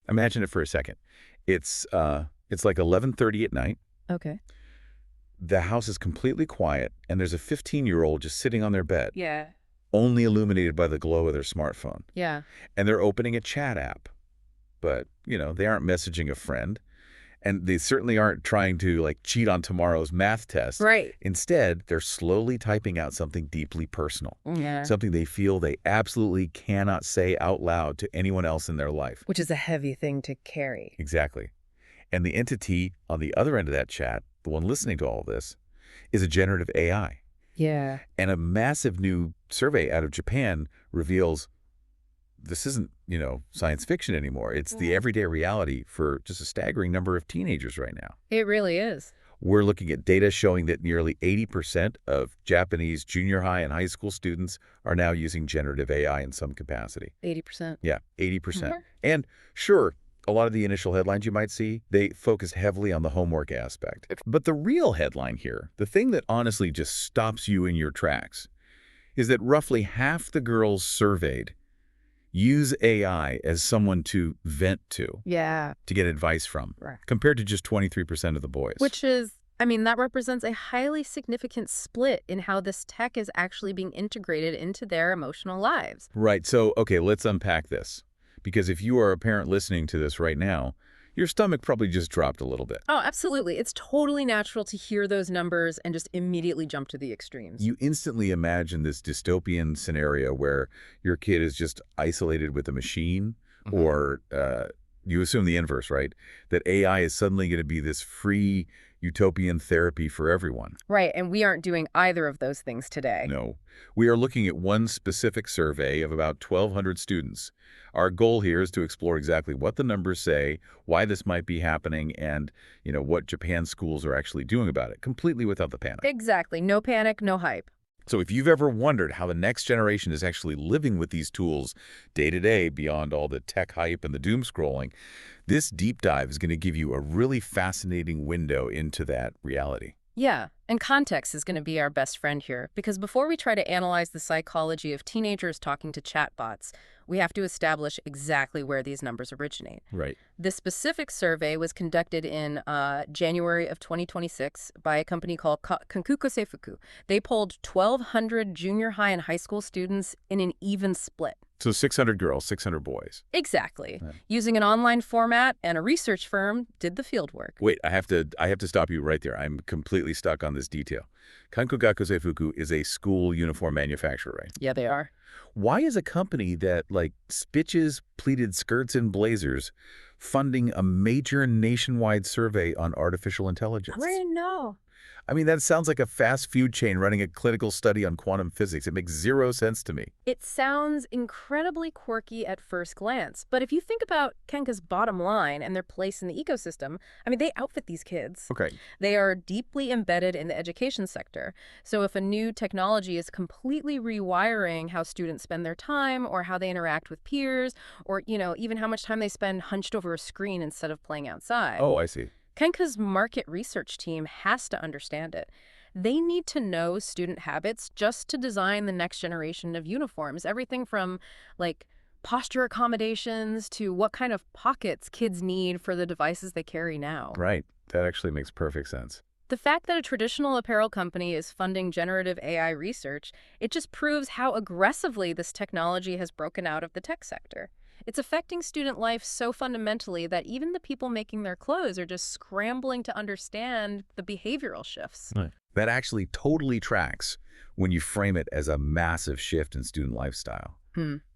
Imagine it for a second. It's like 11:30 at night. Okay. The house is completely quiet, and there's a 15-year-old just sitting on their bed, Yeah. only illuminated by the glow of their smartphone. Yeah. And they're opening a chat app. But, they aren't messaging a friend. And they certainly aren't trying to, like, cheat on tomorrow's math test. Right. Instead, they're slowly typing out something deeply personal, Yeah. something they feel they absolutely cannot say out loud to anyone else in their life. Which is a heavy thing to carry. Exactly. And the entity on the other end of that chat, the one listening to all this, is a generative AI. Yeah. And a massive new survey out of Japan reveals this isn't, science fiction anymore. It's the everyday reality for just a staggering number of teenagers right now. It really is. We're looking at data showing that nearly 80% of Japanese junior high and high school students are now using generative AI in some capacity. 80%. Yeah, 80%. Mhm. And sure, a lot of the initial headlines you might see, they focus heavily on the homework aspect. But the real headline here, the thing that honestly just stops you in your tracks, is that roughly half the girls surveyed use AI as someone to vent to Yeah. get advice from, Right. compared to just 23% of the boys. Which is, that represents a highly significant split in how this tech is actually being integrated into their emotional lives. Right. So, okay, let's unpack this. Because if you are a parent listening to this right now, your stomach probably just dropped a little bit. Oh, absolutely. It's totally natural to hear those numbers and just immediately jump to the extremes. You instantly imagine this dystopian scenario where your kid is just isolated with a machine, or you assume the inverse, right? That AI is suddenly going to be this free utopian therapy for everyone. Right, and we aren't doing either of those things today. No. We are looking at one specific survey of about 1,200 students. Our goal here is to explore exactly what the numbers say, why this might be happening, and, what Japan's schools are actually doing about it, completely without the panic. Exactly. No panic, no hype. So if you've ever wondered how the next generation is actually living with these tools day to day beyond all the tech hype and the doom scrolling, this deep dive is going to give you a really fascinating window into that reality. Yeah, and context is going to be our best friend here, because before we try to analyze the psychology of teenagers talking to chatbots, we have to establish exactly where these numbers originate. Right. This specific survey was conducted in January of 2026 by a company called Kankuko. They polled 1,200 junior high and high school students in an even split. So 600 girls, 600 boys. Exactly. Right. Using an online format, and a research firm did the fieldwork. Wait, I have to stop you right there. I'm completely stuck on this detail. Kankuko is a school uniform manufacturer, right? Yeah, they are. Why is a company that, spitches pleated skirts and blazers funding a major nationwide survey on artificial intelligence? I don't know. I mean, that sounds like a fast food chain running a clinical study on quantum physics. It makes zero sense to me. It sounds incredibly quirky at first glance, but if you think about Kenka's bottom line and their place in the ecosystem, they outfit these kids. Okay. They are deeply embedded in the education sector. So if a new technology is completely rewiring how students spend their time, or how they interact with peers, or, even how much time they spend hunched over a screen instead of playing outside. Oh, I see. Kenka's market research team has to understand it. They need to know student habits just to design the next generation of uniforms. Everything from, posture accommodations to what kind of pockets kids need for the devices they carry now. Right. That actually makes perfect sense. The fact that a traditional apparel company is funding generative AI research, it just proves how aggressively this technology has broken out of the tech sector. It's affecting student life so fundamentally that even the people making their clothes are just scrambling to understand the behavioral shifts. Right. That actually totally tracks when you frame it as a massive shift in student lifestyle.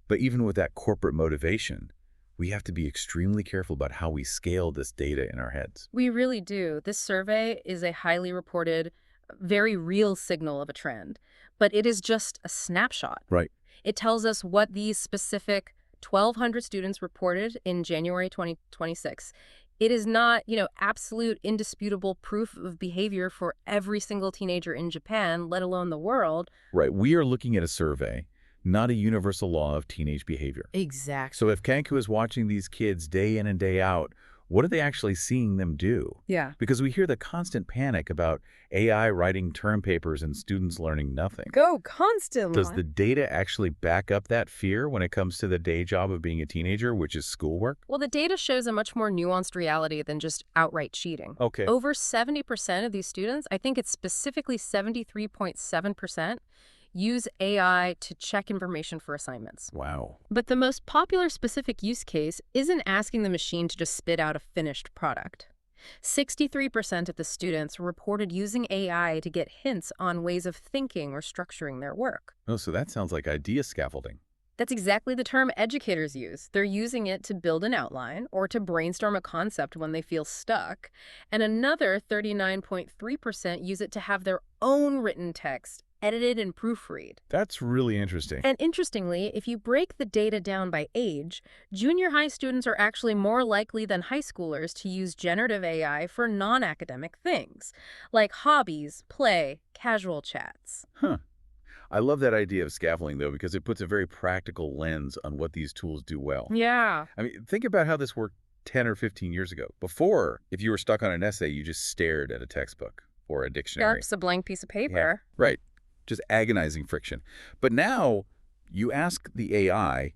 But even with that corporate motivation, we have to be extremely careful about how we scale this data in our heads. We really do. This survey is a highly reported, very real signal of a trend, but it is just a snapshot. Right. It tells us what these specific 1,200 students reported in January 2026. It is not, absolute indisputable proof of behavior for every single teenager in Japan, let alone the world. Right. We are looking at a survey, not a universal law of teenage behavior. Exactly. So if Kanku is watching these kids day in and day out, what are they actually seeing them do? Yeah. Because we hear the constant panic about AI writing term papers and students learning nothing. Go constantly. Does the data actually back up that fear when it comes to the day job of being a teenager, which is schoolwork? Well, the data shows a much more nuanced reality than just outright cheating. Okay. Over 70% of these students, I think it's specifically 73.7%, use AI to check information for assignments. Wow. But the most popular specific use case isn't asking the machine to just spit out a finished product. 63% of the students reported using AI to get hints on ways of thinking or structuring their work. Oh, so that sounds like idea scaffolding. That's exactly the term educators use. They're using it to build an outline or to brainstorm a concept when they feel stuck. And another 39.3% use it to have their own written text edited and proofread. That's really interesting. And interestingly, if you break the data down by age, junior high students are actually more likely than high schoolers to use generative AI for non-academic things, like hobbies, play, casual chats. Huh. I love that idea of scaffolding, though, because it puts a very practical lens on what these tools do well. Yeah. I mean, think about how this worked 10 or 15 years ago. Before, if you were stuck on an essay, you just stared at a textbook or a dictionary. Sharp's a blank piece of Yeah, paper. right. Just agonizing friction. But now you ask the AI,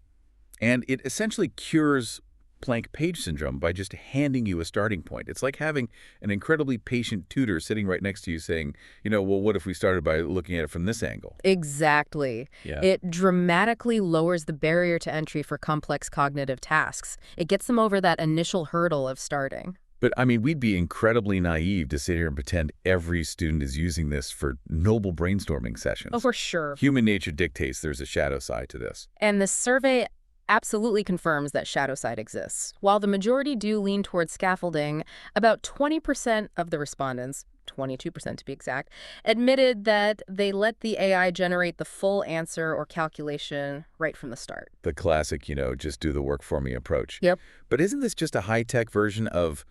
and it essentially cures blank page syndrome by just handing you a starting point. It's like having an incredibly patient tutor sitting right next to you saying, well, what if we started by looking at it from this angle? Exactly. Yeah. It dramatically lowers the barrier to entry for complex cognitive tasks. It gets them over that initial hurdle of starting. But, I mean, we'd be incredibly naive to sit here and pretend every student is using this for noble brainstorming sessions. Oh, for sure. Human nature dictates there's a shadow side to this. And the survey absolutely confirms that shadow side exists. While the majority do lean towards scaffolding, about 20% of the respondents, 22% to be exact, admitted that they let the AI generate the full answer or calculation right from the start. The classic, just do the work for me approach. Yep. But isn't this just a high-tech version of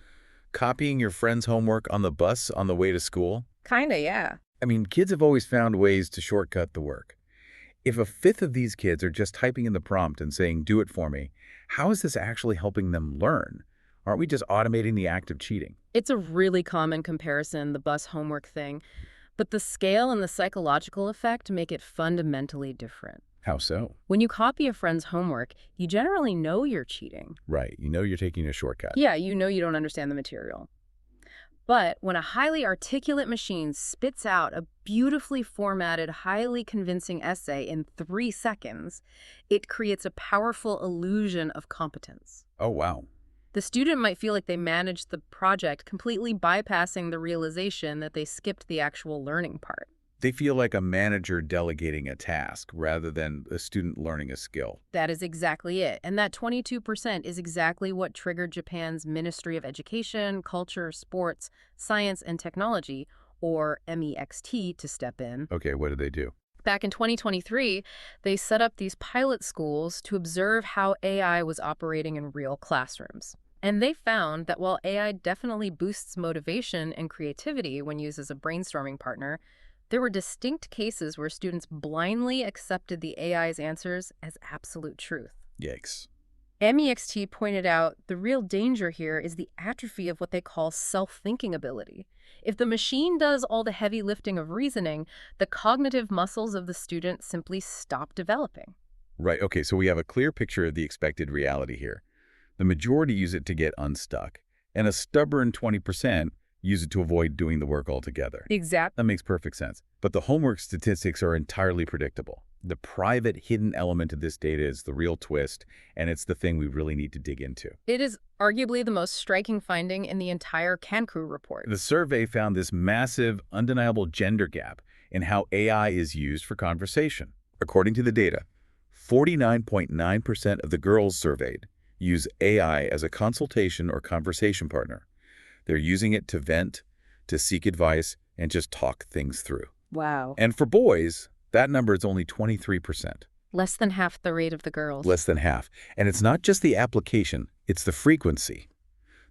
copying your friend's homework on the bus on the way to school? Kinda, yeah. I mean, kids have always found ways to shortcut the work. If a fifth of these kids are just typing in the prompt and saying, do it for me, how is this actually helping them learn? Aren't we just automating the act of cheating? It's a really common comparison, the bus homework thing. But the scale and the psychological effect make it fundamentally different. How so? When you copy a friend's homework, you generally know you're cheating. Right. You're taking a shortcut. Yeah, you know you don't understand the material. But when a highly articulate machine spits out a beautifully formatted, highly convincing essay in 3 seconds, it creates a powerful illusion of competence. Oh, wow. The student might feel like they managed the project, completely bypassing the realization that they skipped the actual learning part. They feel like a manager delegating a task rather than a student learning a skill. That is exactly it. And that 22% is exactly what triggered Japan's Ministry of Education, Culture, Sports, Science, and Technology, or MEXT, to step in. Okay, what did they do? Back in 2023, they set up these pilot schools to observe how AI was operating in real classrooms. And they found that while AI definitely boosts motivation and creativity when used as a brainstorming partner, there were distinct cases where students blindly accepted the AI's answers as absolute truth. Yikes. MEXT pointed out the real danger here is the atrophy of what they call self-thinking ability. If the machine does all the heavy lifting of reasoning, the cognitive muscles of the student simply stop developing. Right, okay, so we have a clear picture of the expected reality here. The majority use it to get unstuck, and a stubborn 20% use it to avoid doing the work altogether. Exactly. That makes perfect sense. But the homework statistics are entirely predictable. The private hidden element of this data is the real twist, and it's the thing we really need to dig into. It is arguably the most striking finding in the entire Cancun report. The survey found this massive, undeniable gender gap in how AI is used for conversation. According to the data, 49.9% of the girls surveyed use AI as a consultation or conversation partner. They're using it to vent, to seek advice, and just talk things through. Wow. And for boys, that number is only 23%. Less than half the rate of the girls. Less than half. And it's not just the application, it's the frequency.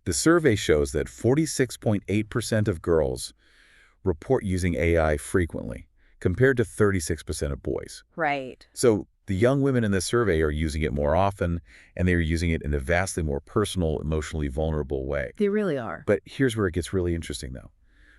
The survey shows that 46.8% of girls report using AI frequently, compared to 36% of boys. Right. So The young women in this survey are using it more often, and they are using it in a vastly more personal, emotionally vulnerable way. They really are. But here's where it gets really interesting, though.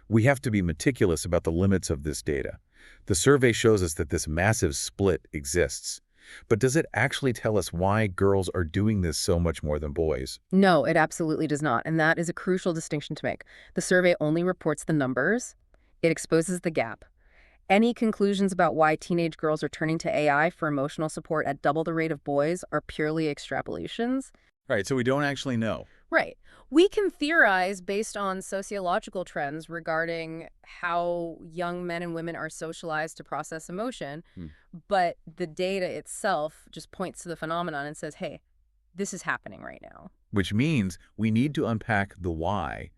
We have to be meticulous about the limits of this data. The survey shows us that this massive split exists. But does it actually tell us why girls are doing this so much more than boys? No, it absolutely does not, and that is a crucial distinction to make. The survey only reports the numbers. It exposes the gap. Any conclusions about why teenage girls are turning to AI for emotional support at double the rate of boys are purely extrapolations. Right, so we don't actually know. Right. We can theorize based on sociological trends regarding how young men and women are socialized to process emotion, Hmm. but the data itself just points to the phenomenon and says, hey, this is happening right now. Which means we need to unpack the why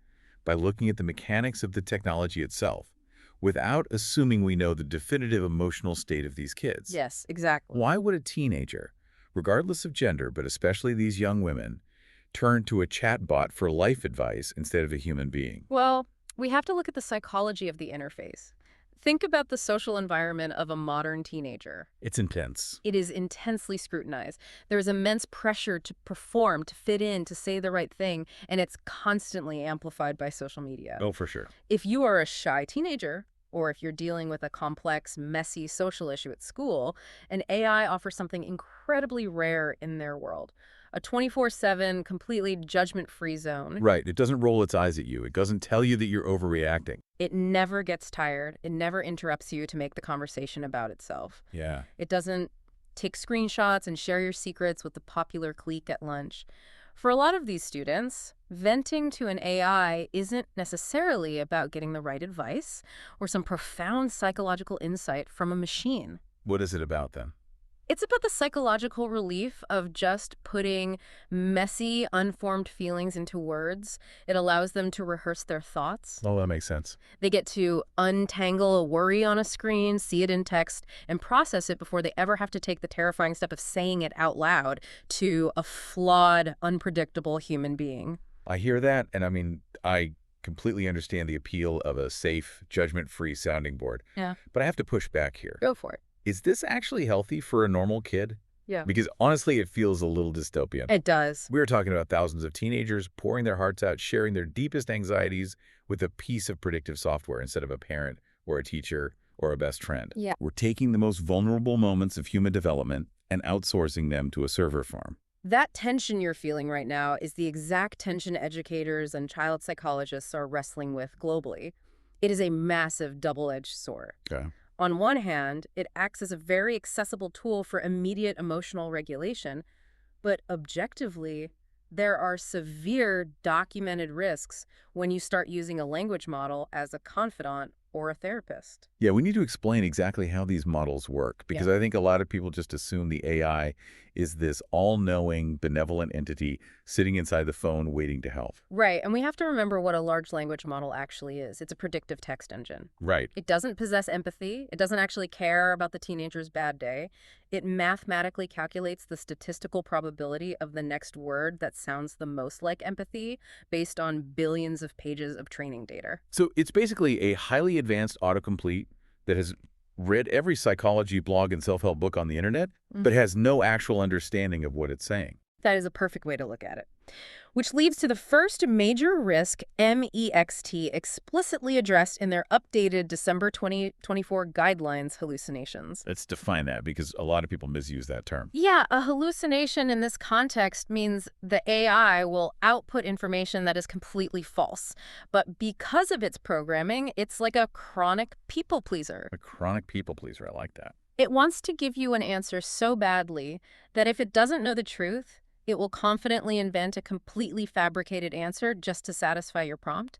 by looking at the mechanics of the technology itself, without assuming we know the definitive emotional state of these kids. Yes, exactly. Why would a teenager, regardless of gender, but especially these young women, turn to a chatbot for life advice instead of a human being? Well, we have to look at the psychology of the interface. Think about the social environment of a modern teenager. It's intense. It is intensely scrutinized. There is immense pressure to perform, to fit in, to say the right thing, and it's constantly amplified by social media. Oh, for sure. If you are a shy teenager, or if you're dealing with a complex, messy social issue at school, an AI offers something incredibly rare in their world. A 24/7, completely judgment-free zone. Right. It doesn't roll its eyes at you. It doesn't tell you that you're overreacting. It never gets tired. It never interrupts you to make the conversation about itself. Yeah. It doesn't take screenshots and share your secrets with the popular clique at lunch. For a lot of these students, venting to an AI isn't necessarily about getting the right advice or some profound psychological insight from a machine. What is it about then? It's about the psychological relief of just putting messy, unformed feelings into words. It allows them to rehearse their thoughts. Oh, that makes sense. They get to untangle a worry on a screen, see it in text, and process it before they ever have to take the terrifying step of saying it out loud to a flawed, unpredictable human being. I hear that, and I completely understand the appeal of a safe, judgment-free sounding board. Yeah. But I have to push back here. Go for it. Is this actually healthy for a normal kid? Yeah. Because honestly, it feels a little dystopian. It does. We are talking about thousands of teenagers pouring their hearts out, sharing their deepest anxieties with a piece of predictive software instead of a parent or a teacher or a best friend. Yeah. We're taking the most vulnerable moments of human development and outsourcing them to a server farm. That tension you're feeling right now is the exact tension educators and child psychologists are wrestling with globally. It is a massive double-edged sword. Okay. On one hand, it acts as a very accessible tool for immediate emotional regulation, but objectively, there are severe documented risks when you start using a language model as a confidant or a therapist. Yeah, we need to explain exactly how these models work, because I think a lot of people just assume the AI is this all-knowing, benevolent entity sitting inside the phone waiting to help. Right, and we have to remember what a large language model actually is. It's a predictive text engine. Right. It doesn't possess empathy. It doesn't actually care about the teenager's bad day. It mathematically calculates the statistical probability of the next word that sounds the most like empathy based on billions of pages of training data. So it's basically a highly advanced autocomplete that has read every psychology blog and self-help book on the internet, but has no actual understanding of what it's saying. That is a perfect way to look at it. Which leads to the first major risk MEXT explicitly addressed in their updated December 2024 guidelines: hallucinations. Let's define that, because a lot of people misuse that term. Yeah, a hallucination in this context means the AI will output information that is completely false. But because of its programming, it's like a chronic people pleaser. A chronic people pleaser, I like that. It wants to give you an answer so badly that if it doesn't know the truth, it will confidently invent a completely fabricated answer just to satisfy your prompt.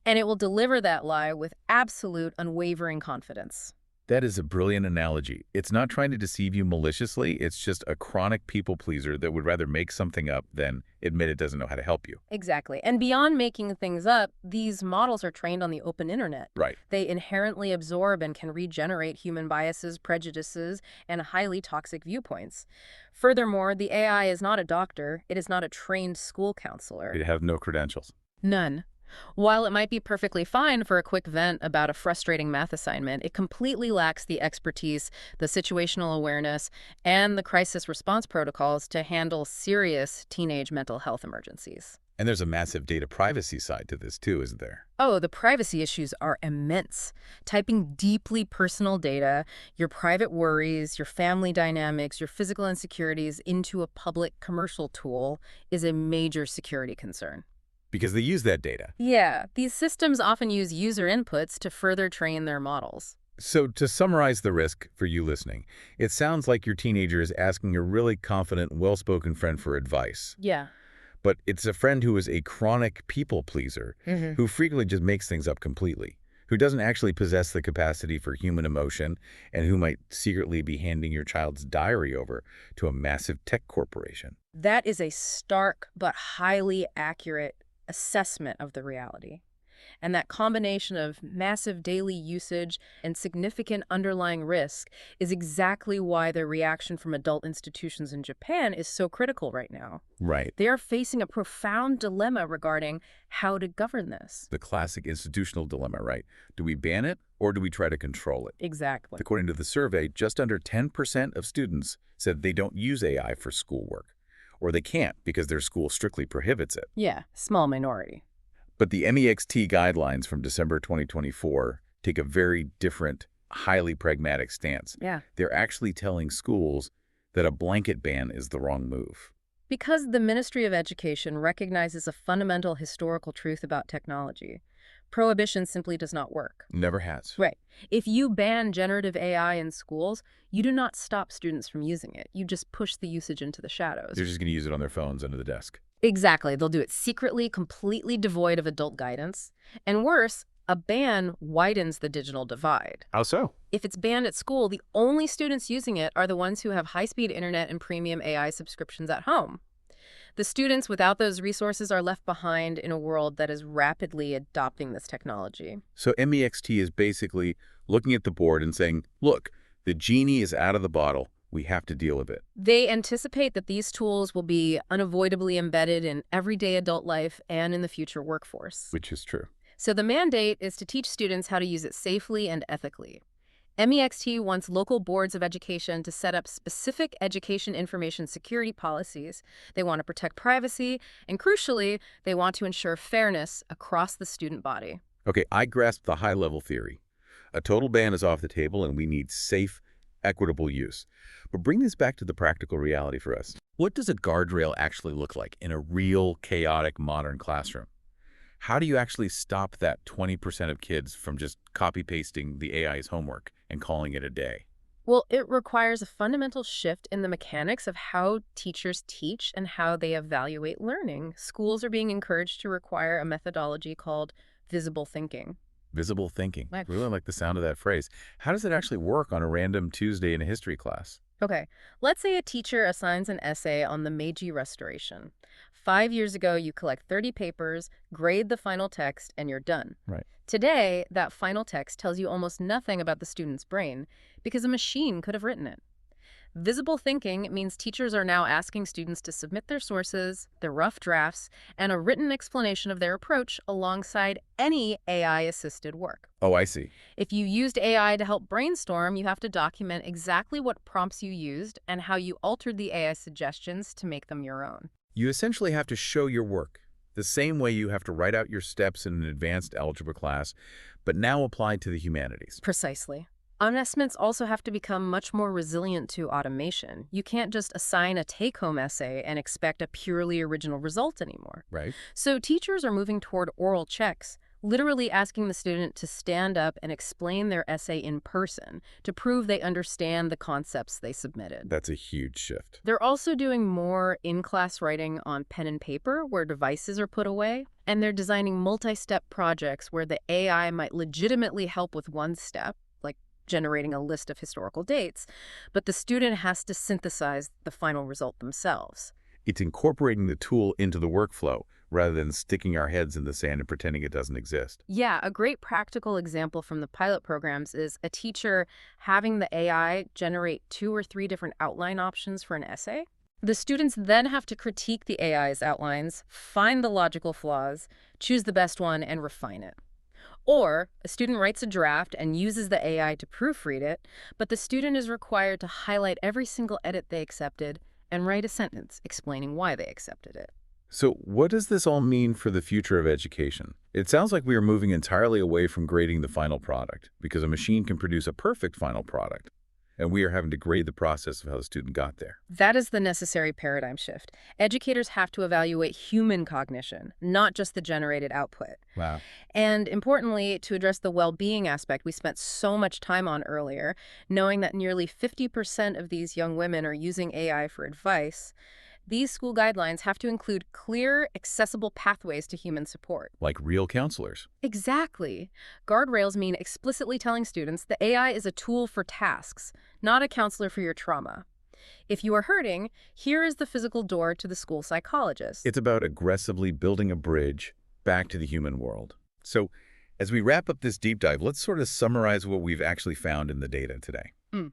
And it will deliver that lie with absolute, unwavering confidence. That is a brilliant analogy. It's not trying to deceive you maliciously. It's just a chronic people pleaser that would rather make something up than admit it doesn't know how to help you. Exactly. And beyond making things up, these models are trained on the open internet. Right. They inherently absorb and can regenerate human biases, prejudices, and highly toxic viewpoints. Furthermore, the AI is not a doctor. It is not a trained school counselor. It has no credentials. None. While it might be perfectly fine for a quick vent about a frustrating math assignment, it completely lacks the expertise, the situational awareness, and the crisis response protocols to handle serious teenage mental health emergencies. And there's a massive data privacy side to this too, isn't there? Oh, the privacy issues are immense. Typing deeply personal data, your private worries, your family dynamics, your physical insecurities into a public commercial tool is a major security concern. Because they use that data. Yeah, these systems often use user inputs to further train their models. So to summarize the risk for you listening, it sounds like your teenager is asking a really confident, well-spoken friend for advice. Yeah. But it's a friend who is a chronic people pleaser, Hmm. who frequently just makes things up completely, who doesn't actually possess the capacity for human emotion, and who might secretly be handing your child's diary over to a massive tech corporation. That is a stark but highly accurate assessment of the reality. And that combination of massive daily usage and significant underlying risk is exactly why the reaction from adult institutions in Japan is so critical right now. Right. They are facing a profound dilemma regarding how to govern this. The classic institutional dilemma, right? Do we ban it or do we try to control it? Exactly. According to the survey, just under 10% of students said they don't use AI for schoolwork, or they can't because their school strictly prohibits it. Yeah, small minority. But the MEXT guidelines from December 2024 take a very different, highly pragmatic stance. Yeah. They're actually telling schools that a blanket ban is the wrong move. Because the Ministry of Education recognizes a fundamental historical truth about technology. Prohibition simply does not work. Never has. Right. If you ban generative AI in schools, you do not stop students from using it. You just push the usage into the shadows. They're just going to use it on their phones under the desk. Exactly. They'll do it secretly, completely devoid of adult guidance. And worse, a ban widens the digital divide. How so? If it's banned at school, the only students using it are the ones who have high-speed internet and premium AI subscriptions at home. The students without those resources are left behind in a world that is rapidly adopting this technology. So MEXT is basically looking at the board and saying, look, the genie is out of the bottle. We have to deal with it. They anticipate that these tools will be unavoidably embedded in everyday adult life and in the future workforce. Which is true. So the mandate is to teach students how to use it safely and ethically. MEXT wants local boards of education to set up specific education information security policies. They want to protect privacy, and crucially, they want to ensure fairness across the student body. Okay, I grasp the high-level theory. A total ban is off the table, and we need safe, equitable use. But bring this back to the practical reality for us. What does a guardrail actually look like in a real, chaotic, modern classroom? How do you actually stop that 20% of kids from just copy-pasting the AI's homework and calling it a day? Well, it requires a fundamental shift in the mechanics of how teachers teach and how they evaluate learning. Schools are being encouraged to require a methodology called visible thinking. Visible thinking. Right. Really like the sound of that phrase. How does it actually work on a random Tuesday in a history class? Okay, let's say a teacher assigns an essay on the Meiji Restoration. 5 years ago, you collect 30 papers, grade the final text, and you're done. Right. Today, that final text tells you almost nothing about the student's brain because a machine could have written it. Visible thinking means teachers are now asking students to submit their sources, their rough drafts, and a written explanation of their approach alongside any AI-assisted work. Oh, I see. If you used AI to help brainstorm, you have to document exactly what prompts you used and how you altered the AI suggestions to make them your own. You essentially have to show your work, the same way you have to write out your steps in an advanced algebra class, but now applied to the humanities. Precisely. Assessments also have to become much more resilient to automation. You can't just assign a take-home essay and expect a purely original result anymore. Right. So teachers are moving toward oral checks, literally asking the student to stand up and explain their essay in person to prove they understand the concepts they submitted. That's a huge shift. They're also doing more in-class writing on pen and paper where devices are put away, and they're designing multi-step projects where the AI might legitimately help with one step, like generating a list of historical dates, but the student has to synthesize the final result themselves. It's incorporating the tool into the workflow rather than sticking our heads in the sand and pretending it doesn't exist. Yeah, a great practical example from the pilot programs is a teacher having the AI generate 2 or 3 different outline options for an essay. The students then have to critique the AI's outlines, find the logical flaws, choose the best one, and refine it. Or a student writes a draft and uses the AI to proofread it, but the student is required to highlight every single edit they accepted and write a sentence explaining why they accepted it. So what does this all mean for the future of education? It sounds like we are moving entirely away from grading the final product because a machine can produce a perfect final product, and we are having to grade the process of how the student got there. That is the necessary paradigm shift. Educators have to evaluate human cognition, not just the generated output. Wow. And importantly, to address the well-being aspect we spent so much time on earlier, knowing that nearly 50% of these young women are using AI for advice, these school guidelines have to include clear, accessible pathways to human support. Like real counselors. Exactly. Guardrails mean explicitly telling students the AI is a tool for tasks, not a counselor for your trauma. If you are hurting, here is the physical door to the school psychologist. It's about aggressively building a bridge back to the human world. So as we wrap up this deep dive, let's sort of summarize what we've actually found in the data today. Mm.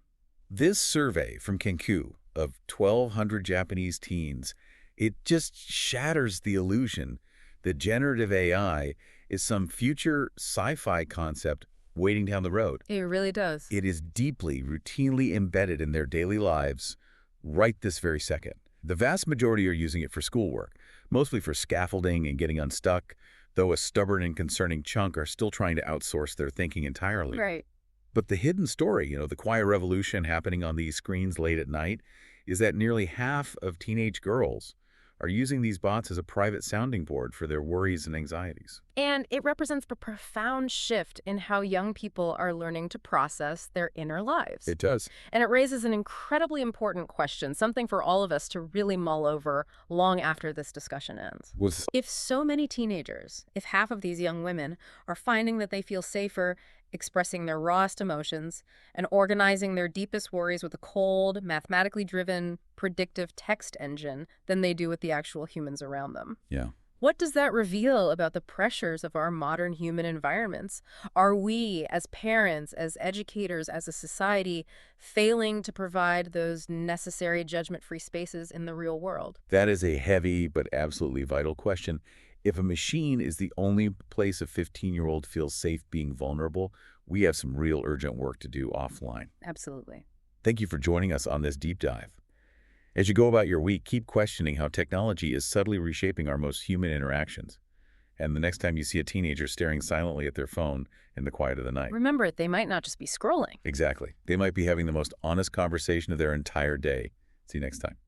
This survey from Kenku of 1,200 Japanese teens, it just shatters the illusion that generative AI is some future sci-fi concept waiting down the road. It really does. It is deeply, routinely embedded in their daily lives right this very second. The vast majority are using it for schoolwork, mostly for scaffolding and getting unstuck, though a stubborn and concerning chunk are still trying to outsource their thinking entirely. Right. But the hidden story, the quiet revolution happening on these screens late at night, is that nearly half of teenage girls are using these bots as a private sounding board for their worries and anxieties. And it represents a profound shift in how young people are learning to process their inner lives. It does. And it raises an incredibly important question, something for all of us to really mull over long after this discussion ends. If so many teenagers, if half of these young women, are finding that they feel safer expressing their rawest emotions and organizing their deepest worries with a cold, mathematically driven, predictive text engine than they do with the actual humans around them. Yeah. What does that reveal about the pressures of our modern human environments? Are we, as parents, as educators, as a society, failing to provide those necessary judgment-free spaces in the real world? That is a heavy but absolutely vital question. If a machine is the only place a 15-year-old feels safe being vulnerable, we have some real urgent work to do offline. Absolutely. Thank you for joining us on this deep dive. As you go about your week, keep questioning how technology is subtly reshaping our most human interactions. And the next time you see a teenager staring silently at their phone in the quiet of the night. Remember, they might not just be scrolling. Exactly. They might be having the most honest conversation of their entire day. See you next time.